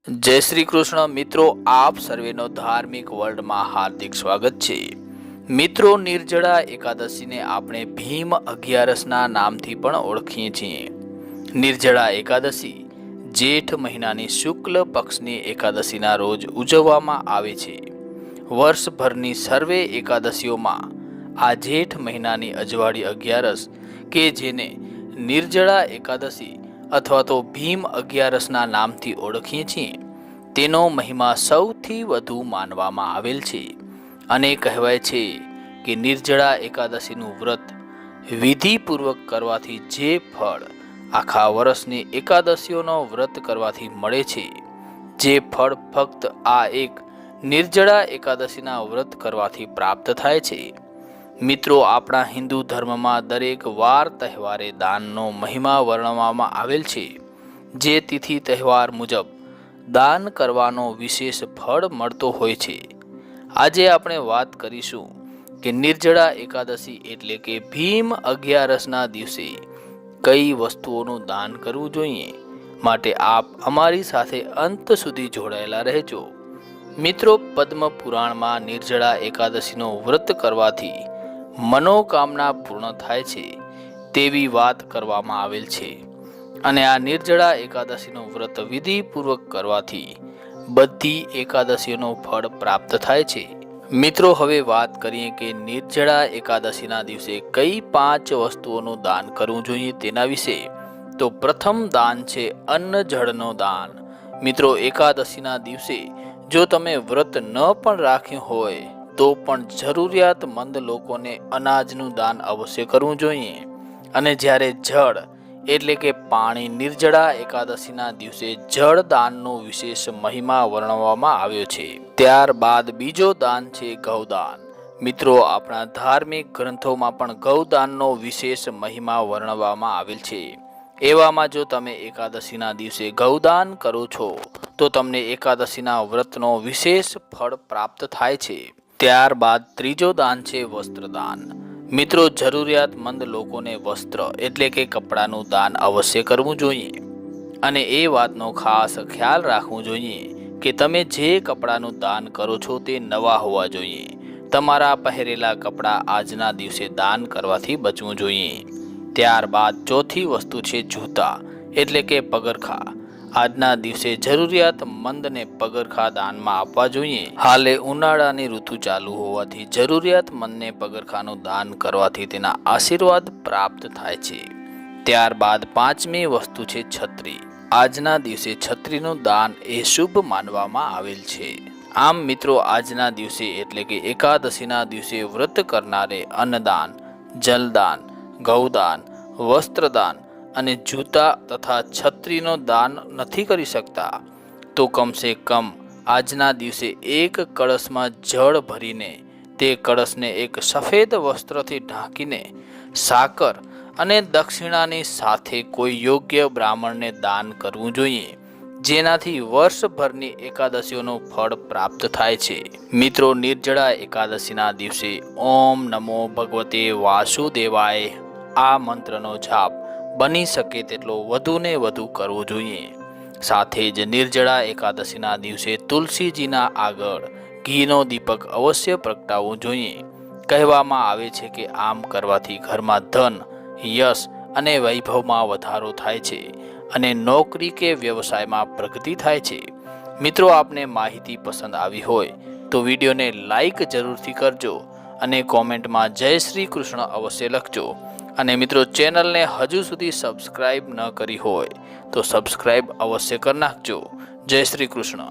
जय श्री कृष्ण। मित्रों, आप सर्वेनो धार्मिक वर्ल्ड में हार्दिक स्वागत है। मित्रों, निर्जला एकादशी ने આપણે ભીમ 11ના નામથી પણ ઓળખીએ છીએ। નિર્જળા એકાદશી જેઠ મહિનાની શુક્લ પક્ષની એકાદશીના રોજ ઉજવવામાં આવે છે। વર્ષભરની સર્વે એકાદશીઓમાં આ જેઠ મહિનાની અજવાળી 11 કે જેને નિર્જળા એકાદશી अथवा तो भीम 11ના નામથી ઓળખીએ છીએ તેનો મહિમા સૌથી વધુ માનવામાં આવેલ છે અને કહેવાય છે કે નિર્જળા એકાદશીનું વ્રત વિધિપૂર્વક કરવાથી જે ફળ આખા વર્ષની એકાદશીઓનો વ્રત કરવાથી મળે છે, જે ફળ ફક્ત આ એક નિર્જળા એકાદશીના વ્રત કરવાથી પ્રાપ્ત થાય છે। મિત્રો, આપણા હિન્દુ ધર્મમાં દરેક વાર તહેવારે દાનનો મહિમા વર્ણવવામાં આવેલ છે। જે તિથિ તહેવાર મુજબ દાન કરવાનો વિશેષ ફળ મળતો હોય છે। આજે આપણે વાત કરીશું કે નિર્જળા એકાદશી એટલે કે ભીમ 11ના દિવસે કઈ વસ્તુઓનું દાન કરવું જોઈએ। માટે આપ અમારી સાથે અંત સુધી જોડાયેલા રહેજો। મિત્રો, પદ્મ પુરાણમાં નિર્જળા એકાદશીનો વ્રત કરવાથી મનોકામના પૂર્ણ થાય છે તેવી વાત કરવામાં આવેલ છે અને આ નિર્જળા એકાદશીનું વ્રત વિધિપૂર્વક કરવાથી બધી એકાદશીઓનું ફળ પ્રાપ્ત થાય છે। મિત્રો, હવે વાત કરીએ કે નિર્જળા એકાદશીના દિવસે કઈ 5 વસ્તુઓનું દાન કરવું જોઈએ તેના વિશે। તો પ્રથમ દાન છે અન્ન જળનો દાન। મિત્રો, એકાદશીના દિવસે જો તમે વ્રત ન પણ રાખ્યું હોય તો પણ જરૂરિયાતમંદ લોકોને અનાજનું દાન અવશ્ય કરવું જોઈએ। અને જ્યારે જળ એટલે કે પાણી નિર્જળા એકાદશીના દિવસે જળ દાનનો વિશેષ મહિમા વર્ણવવામાં આવ્યો છે। ત્યારબાદ બીજો દાન છે ગૌદાન। મિત્રો, આપણા ધાર્મિક ગ્રંથોમાં પણ ગૌદાનનો વિશેષ મહિમા વર્ણવવામાં આવેલ છે। એવામાં જો તમે એકાદશીના દિવસે ગૌદાન કરો છો તો તમને એકાદશીના વ્રતનો વિશેષ ફળ પ્રાપ્ત થાય છે। ત્યારબાદ ત્રીજો દાન છે વસ્ત્રદાન। મિત્રો, જરૂરિયાતમંદ લોકોને વસ્ત્ર એટલે કે કપડાનું દાન અવશ્ય કરવું જોઈએ અને એ વાતનો ખાસ ખ્યાલ રાખવું જોઈએ કે તમે જે કપડાનું દાન કરો છો તે નવા હોવા જોઈએ। તમારા પહેરેલા કપડાં આજના દિવસે દાન કરવાથી બચવું જોઈએ। ત્યારબાદ ચોથી વસ્તુ છે જૂતા એટલે કે પગરખા। આજના દિવસે જરૂરિયાતમંદને પગરખા દાનમાં આપવા જોઈએ। હાલે ઉનાળાની ઋતુ ચાલુ હોવાથી જરૂરિયાતમંદને પગરખાનું દાન કરવાથી તેના આશીર્વાદ પ્રાપ્ત થાય છે। ત્યારબાદ પાંચમી વસ્તુ છે છત્રી। આજના દિવસે છત્રીનું દાન એ શુભ માનવામાં આવેલ છે। આમ મિત્રો, આજના દિવસે એટલે કે એકાદશીના દિવસે વ્રત કરનારે અન્નદાન, જલદાન, ગૌદાન, વસ્ત્રદાન અને જૂતા તથા છત્રીનો દાન નથી કરી શકતા તો કમસે કમ આજના દિવસે એક કળશમાં જળ ભરીને તે કળશને એક સફેદ વસ્ત્રથી ઢાંકીને સાકર અને દક્ષિણાની સાથે કોઈ યોગ્ય બ્રાહ્મણને દાન કરવું જોઈએ, જેનાથી વર્ષભરની એકાદશીઓનું ફળ પ્રાપ્ત થાય છે। મિત્રો, નિર્જળા એકાદશીના દિવસે ઓમ નમો ભગવતે વાસુદેવાય આ મંત્રનો જાપ બની શકે તેટલો વધુને વધુ કરવો જોઈએ। સાથે જ નિર્જળા એકાદશીના દિવસે તુલસીજીના આગળ ઘીનો દીપક અવશ્ય પ્રગટાવવો જોઈએ। કહેવામાં આવે છે કે આમ કરવાથી ઘરમાં ધન, યશ અને વૈભવમાં વધારો થાય છે અને નોકરી કે વ્યવસાયમાં પ્રગતિ થાય છે। મિત્રો, આપને માહિતી પસંદ આવી હોય તો વિડીયોને લાઈક જરૂરથી કરજો અને કોમેન્ટમાં જય શ્રી કૃષ્ણ અવશ્ય લખજો। અને મિત્રો, ચેનલને હજુ સુધી સબસ્ક્રાઇબ ન કરી હોય તો સબસ્ક્રાઇબ અવશ્ય કરી નાખજો। જય શ્રી કૃષ્ણ।